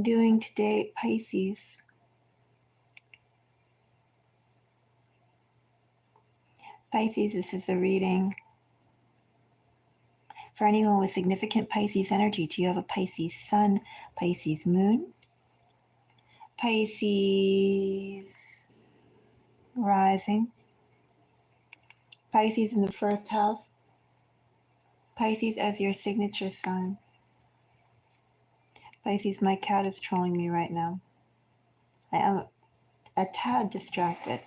doing today, Pisces? Pisces, this is a reading for anyone with significant Pisces energy. Do you have a Pisces sun, Pisces moon, Pisces rising, Pisces in the first house, Pisces as your signature sign? Pisces, my cat is trolling me right now. I am a tad distracted.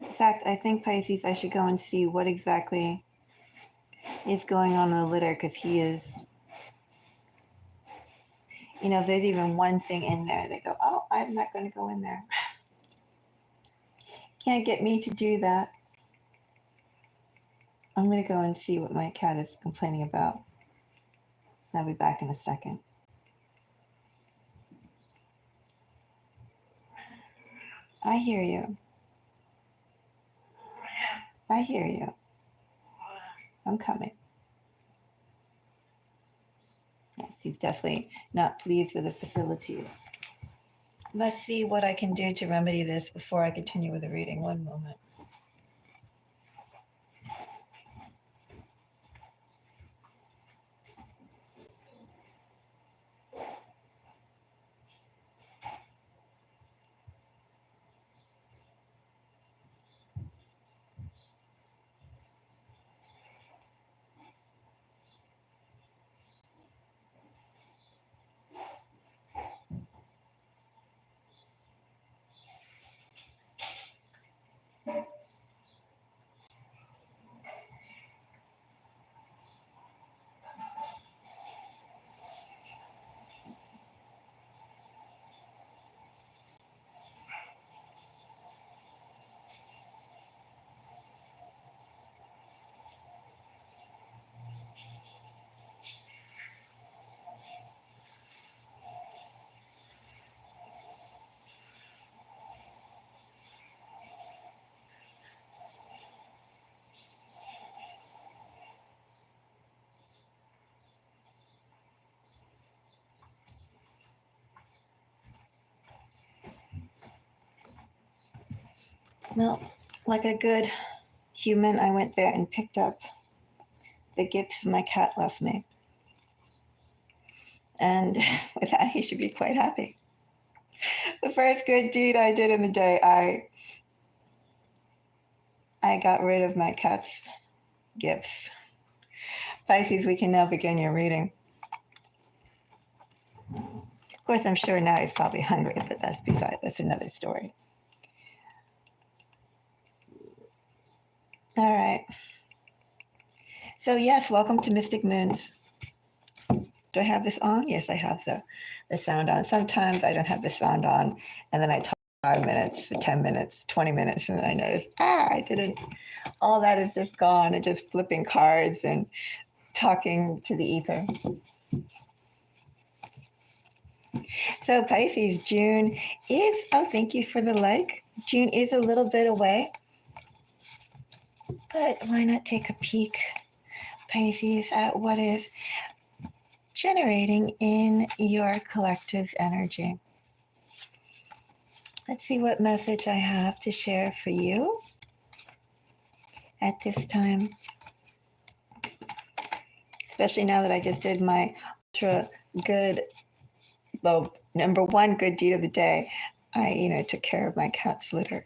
In fact, I think, Pisces, I should go and see what exactly is going on in the litter, because he is, if there's even one thing in there, they go, oh, I'm not going to go in there. Can't get me to do that. I'm going to go and see what my cat is complaining about. I'll be back in a second. I hear you. I hear you. I'm coming. Yes, he's definitely not pleased with the facilities. Let's see what I can do to remedy this before I continue with the reading. One moment. Well, like a good human, I went there and picked up the gifts my cat left me. And with that, he should be quite happy. The first good deed I did in the day, I got rid of my cat's gifts. Pisces, we can now begin your reading. Of course, I'm sure now he's probably hungry, but that's another story. All right. So yes, welcome to Mystic Moons. Do I have this on? Yes, I have the sound on. Sometimes I don't have the sound on, and then I talk 5 minutes, 10 minutes, 20 minutes, and then I notice, I didn't. All that is just gone, and just flipping cards and talking to the ether. So Pisces, June is, thank you for the like. June is a little bit away, but why not take a peek, Pisces, at what is generating in your collective energy. Let's see what message I have to share for you at this time. Especially now that I just did my ultra good, well, number one good deed of the day. I, took care of my cat's litter.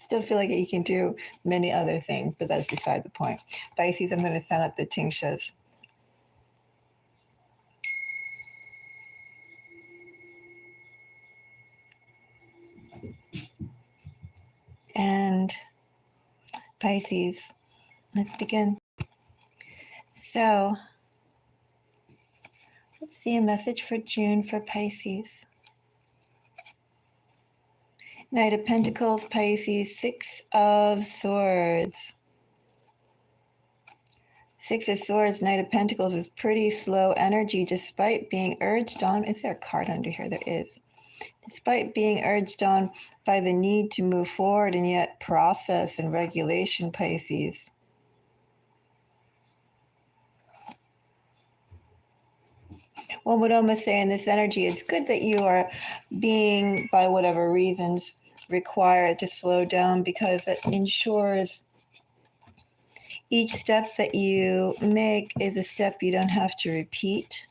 Still feel like you can do many other things, but that's beside the point. Pisces, I'm going to send out the tinctures. And Pisces, let's begin. So, let's see a message for June for Pisces. Knight of Pentacles, Pisces, Six of Swords. Six of Swords, Knight of Pentacles is pretty slow energy despite being urged on. Is there a card under here? There is. Despite being urged on by the need to move forward and yet process and regulation, Pisces. One would almost say in this energy, it's good that you are being, by whatever reasons, required to slow down, because it ensures each step that you make is a step you don't have to repeat.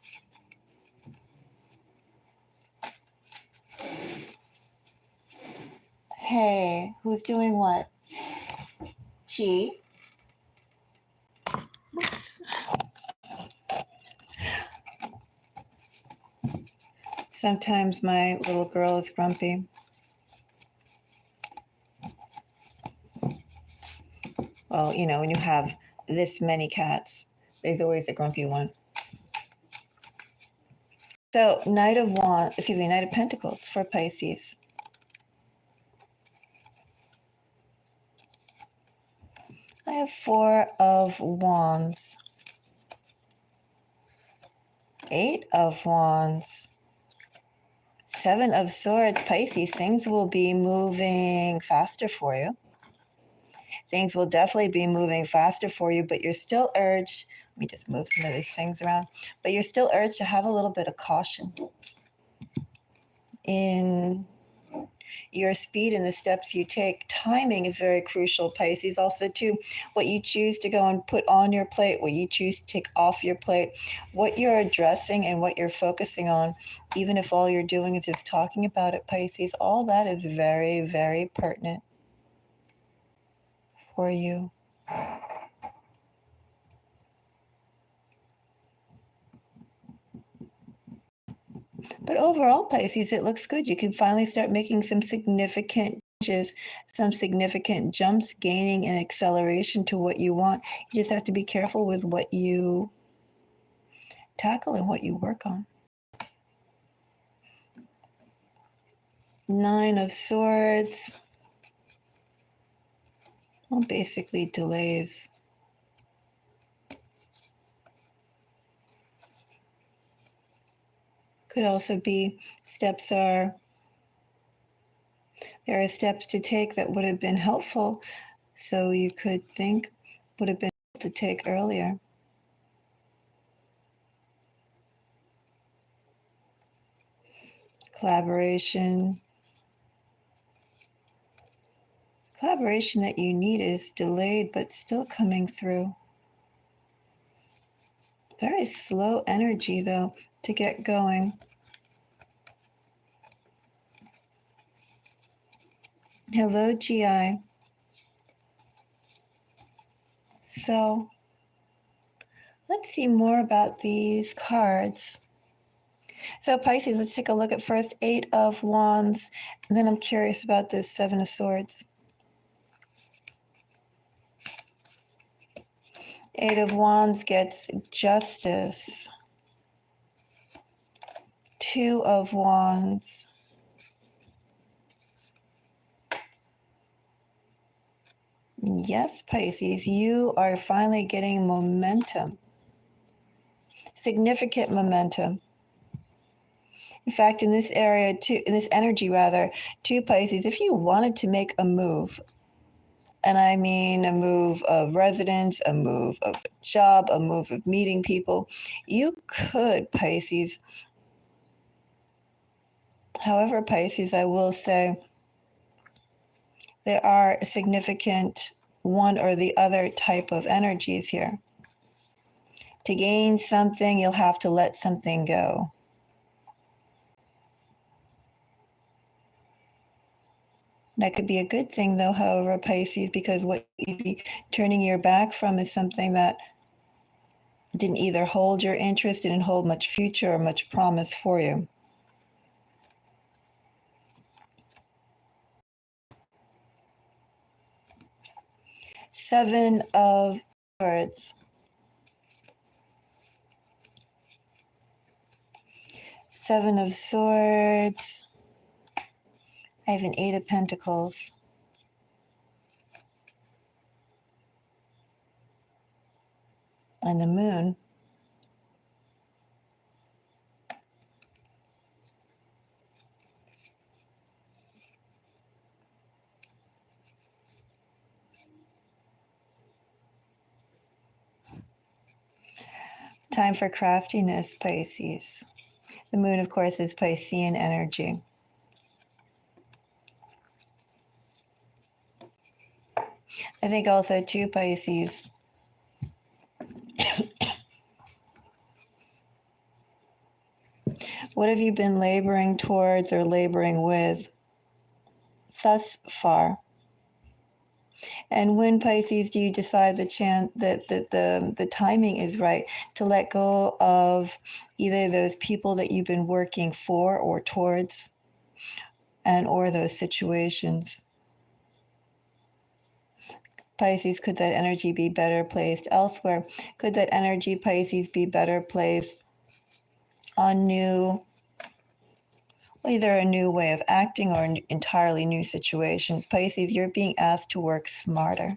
Hey, who's doing what? Chi? Oops. Sometimes my little girl is grumpy. Well, you know, when you have this many cats, there's always a grumpy one. So, Knight of Pentacles for Pisces. I have Four of Wands, Eight of Wands, Seven of Swords. Pisces, things will be moving faster for you. Things will definitely be moving faster for you, but you're still urged. Let me just move some of these things around. But you're still urged to have a little bit of caution in your speed and the steps you take. Timing is very crucial, Pisces. Also, too, what you choose to go and put on your plate, what you choose to take off your plate, what you're addressing and what you're focusing on, even if all you're doing is just talking about it, Pisces, all that is very, very pertinent for you. But overall, Pisces, it looks good. You can finally start making some significant changes, some significant jumps, gaining an acceleration to what you want. You just have to be careful with what you tackle and what you work on. Nine of Swords. Well, basically delays. Could also be there are steps to take that would have been helpful, so you could think would have been able to take earlier. Collaboration that you need is delayed but still coming through. Very slow energy though to get going. Hello, GI. So let's see more about these cards. So Pisces, let's take a look at first Eight of Wands, and then I'm curious about this Seven of Swords. Eight of Wands gets justice. Two of Wands. Yes, Pisces, you are finally getting momentum. Significant momentum. In fact, in this area, in this energy rather, to Pisces, if you wanted to make a move, and I mean a move of residence, a move of a job, a move of meeting people, you could, Pisces. However, Pisces, I will say there are significant one or the other type of energies here. To gain something, you'll have to let something go. That could be a good thing, though, however, Pisces, because what you'd be turning your back from is something that didn't either hold your interest, didn't hold much future or much promise for you. Seven of Swords. Seven of Swords. I have an Eight of Pentacles. And the Moon. Time for craftiness, Pisces. The moon, of course, is Piscean energy. I think also too, Pisces, what have you been laboring towards or laboring with thus far? And when, Pisces, do you decide the timing is right to let go of either those people that you've been working for or towards, and or those situations? Pisces, could that energy be better placed elsewhere? Could that energy, Pisces, be better placed on either a new way of acting or entirely new situations? Pisces, you're being asked to work smarter.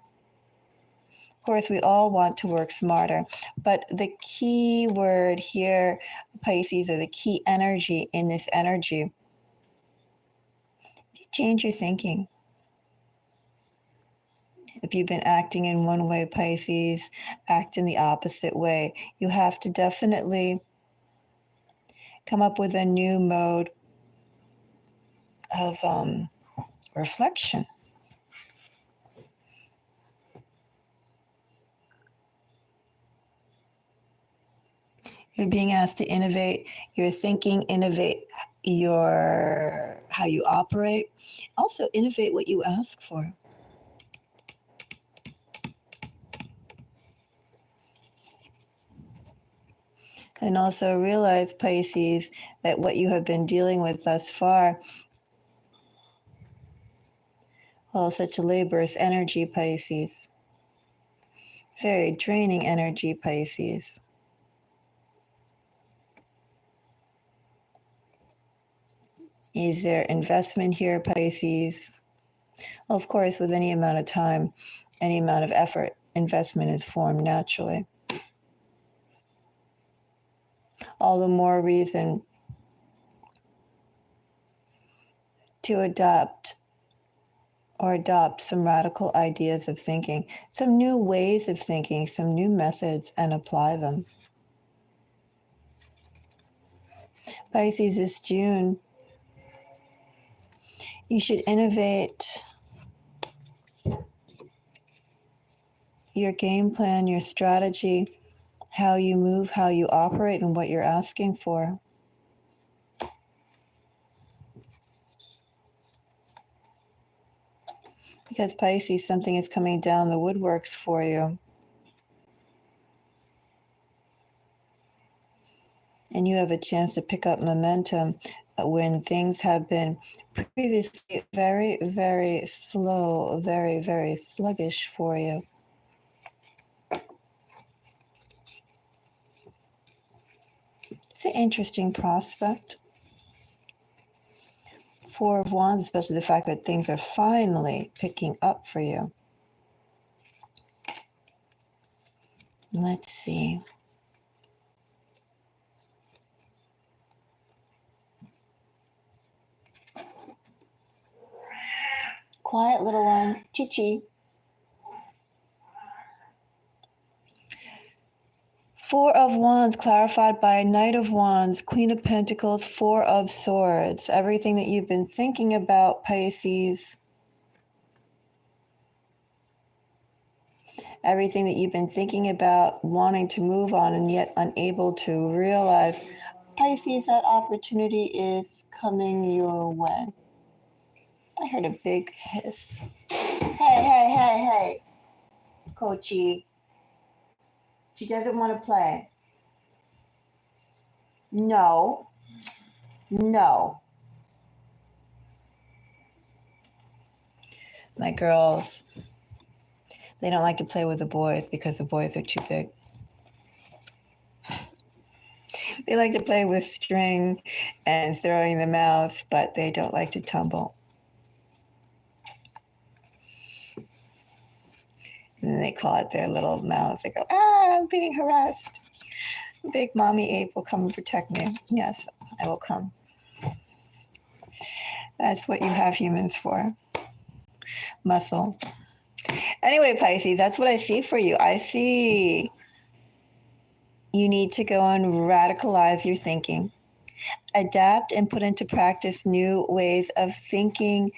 Of course, we all want to work smarter, but the key word here, Pisces, or the key energy in this energy, change your thinking. If you've been acting in one way, Pisces, act in the opposite way. You have to definitely come up with a new mode of reflection. You're being asked to innovate your thinking, innovate your how you operate, also innovate what you ask for. And also realize, Pisces, that what you have been dealing with thus far, well, such a laborious energy, Pisces. Very draining energy, Pisces. Is there investment here, Pisces? Well, of course, with any amount of time, any amount of effort, investment is formed naturally. All the more reason to adopt some radical ideas of thinking, some new ways of thinking, some new methods, and apply them. Pisces, this June, you should innovate your game plan, your strategy, how you move, how you operate, and what you're asking for. Because, Pisces, something is coming down the woodworks for you. And you have a chance to pick up momentum when things have been previously very, very slow, very, very sluggish for you. It's an interesting prospect. Four of Wands, especially the fact that things are finally picking up for you. Let's see. Quiet little one, Chi-Chi. Four of Wands clarified by Knight of Wands, Queen of Pentacles, Four of Swords. Everything that you've been thinking about, Pisces. Everything that you've been thinking about, wanting to move on and yet unable to realize, Pisces, that opportunity is coming your way. I heard a big hiss. Hey, Kochi. She doesn't want to play. No. My girls, they don't like to play with the boys because the boys are too big. They like to play with string and throwing them out, but they don't like to tumble. And then they call it their little mouths. They go, I'm being harassed. Big mommy ape will come and protect me. Yes, I will come. That's what you have humans for. Muscle. Anyway, Pisces, that's what I see for you. I see you need to go and radicalize your thinking. Adapt and put into practice new ways of thinking.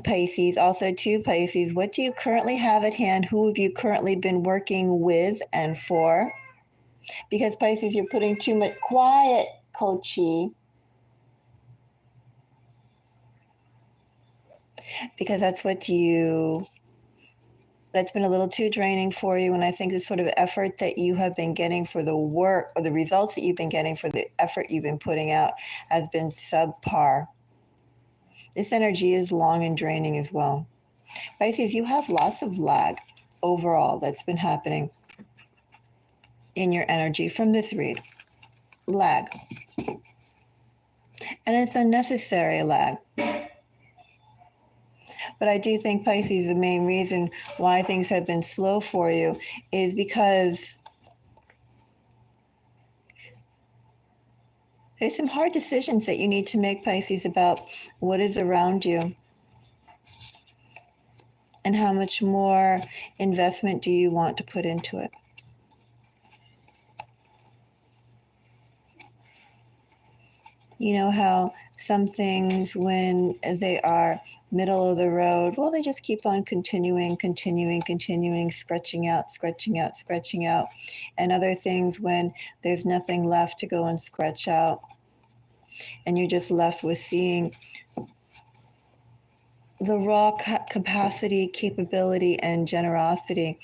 Pisces, also to Pisces, what do you currently have at hand? Who have you currently been working with and for? Because Pisces, you're putting too much quiet, Kochi. Because that's been a little too draining for you. And I think the sort of effort that you have been getting for the work, or the results that you've been getting for the effort you've been putting out, has been subpar. This energy is long and draining as well. Pisces, you have lots of lag overall that's been happening in your energy from this read. Lag. And it's unnecessary lag. But I do think, Pisces, the main reason why things have been slow for you is because there's some hard decisions that you need to make, Pisces, about what is around you and how much more investment do you want to put into it. You know how some things, when they are middle of the road, well, they just keep on continuing, scratching out. And other things, when there's nothing left to go and scratch out, and you're just left with seeing the raw capacity, capability, and generosity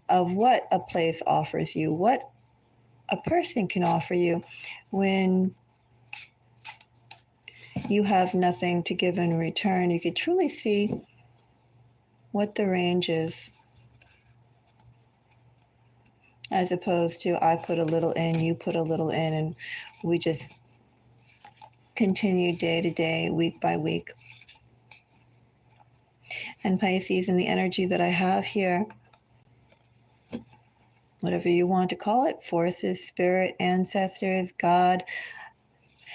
of what a place offers you, what a person can offer you when you have nothing to give in return. You could truly see what the range is, as opposed to I put a little in, you put a little in, and we just continue day to day, week by week. And Pisces, in the energy that I have here, whatever you want to call it, forces, spirit, ancestors, God,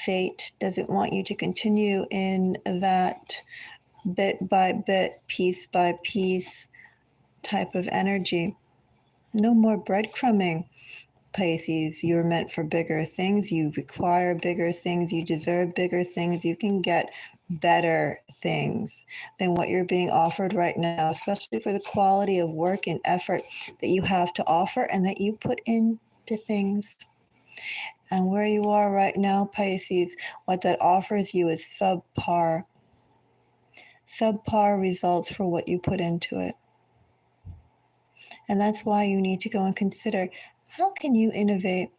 fate, doesn't want you to continue in that bit by bit, piece by piece type of energy. No more breadcrumbing, Pisces. You're meant for bigger things. You require bigger things. You deserve bigger things. You can get better things than what you're being offered right now, especially for the quality of work and effort that you have to offer and that you put into things. And where you are right now, Pisces, what that offers you is subpar results for what you put into it. And that's why you need to go and consider, how can you innovate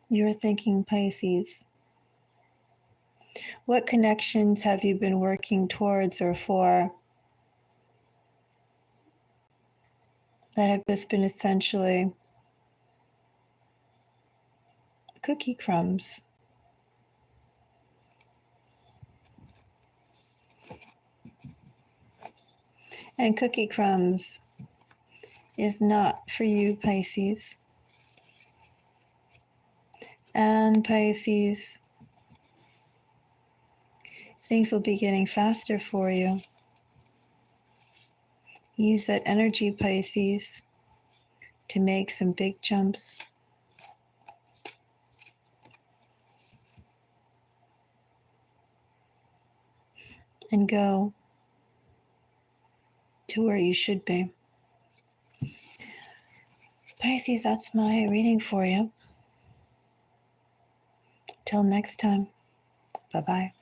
your thinking, Pisces? What connections have you been working towards or for that have just been essentially cookie crumbs? And cookie crumbs is not for you, Pisces. And Pisces, things will be getting faster for you. Use that energy, Pisces, to make some big jumps. And go to where you should be. Pisces, that's my reading for you. Till next time, bye-bye.